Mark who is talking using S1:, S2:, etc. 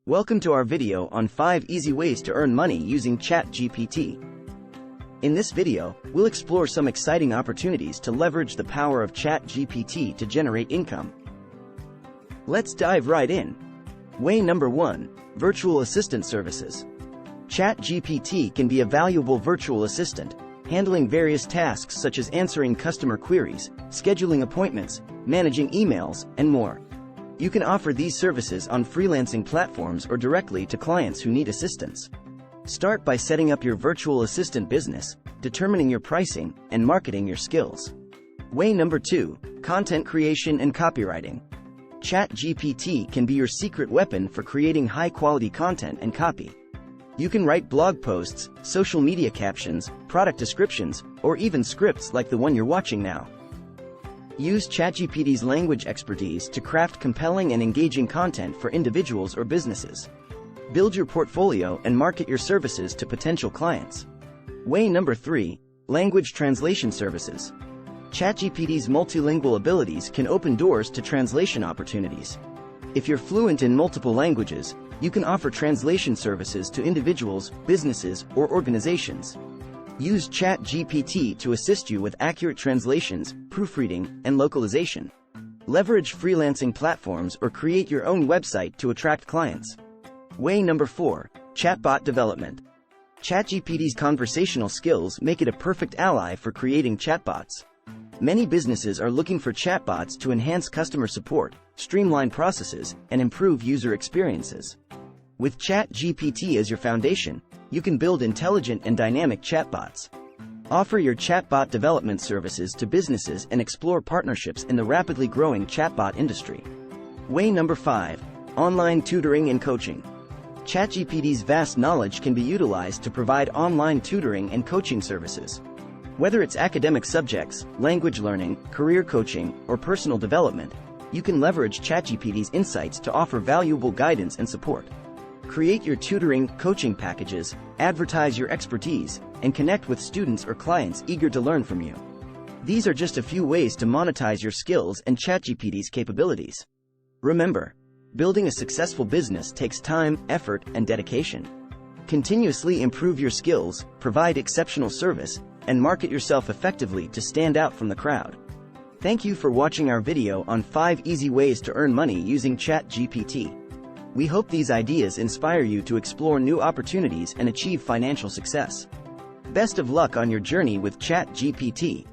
S1: Welcome to our video on 5 easy ways to earn money using ChatGPT. In this video, we'll explore some exciting opportunities to leverage the power of ChatGPT to generate income. Let's dive right in. Way number 1, virtual assistant services. ChatGPT can be a valuable virtual assistant, handling various tasks such as answering customer queries, scheduling appointments, managing emails, and more. You can offer these services on freelancing platforms or directly to clients who need assistance. Start by setting up your virtual assistant business, determining your pricing, and marketing your skills. Way number 2, content creation and copywriting. ChatGPT can be your secret weapon for creating high-quality content and copy. You can write blog posts, social media captions, product descriptions, or even scripts like the one you're watching now. Use ChatGPT's language expertise to craft compelling and engaging content for individuals or businesses. Build your portfolio and market your services to potential clients. Way number 3, language translation services. ChatGPT's multilingual abilities can open doors to translation opportunities. If you're fluent in multiple languages, you can offer translation services to individuals, businesses, or organizations. Use ChatGPT to assist you with accurate translations, proofreading, and localization. Leverage freelancing platforms or create your own website to attract clients. Way number 4, chatbot development. ChatGPT's conversational skills make it a perfect ally for creating chatbots. Many businesses are looking for chatbots to enhance customer support, streamline processes, and improve user experiences. With ChatGPT as your foundation, you can build intelligent and dynamic chatbots. Offer your chatbot development services to businesses and explore partnerships in the rapidly growing chatbot industry. Way number 5, online tutoring and coaching. ChatGPT's vast knowledge can be utilized to provide online tutoring and coaching services. Whether it's academic subjects, language learning, career coaching, or personal development, you can leverage ChatGPT's insights to offer valuable guidance and support. Create your tutoring, coaching packages, advertise your expertise, and connect with students or clients eager to learn from you. These are just a few ways to monetize your skills and ChatGPT's capabilities. Remember, building a successful business takes time, effort, and dedication. Continuously improve your skills, provide exceptional service, and market yourself effectively to stand out from the crowd. Thank you for watching our video on 5 easy ways to earn money using ChatGPT. We hope these ideas inspire you to explore new opportunities and achieve financial success. Best of luck on your journey with ChatGPT.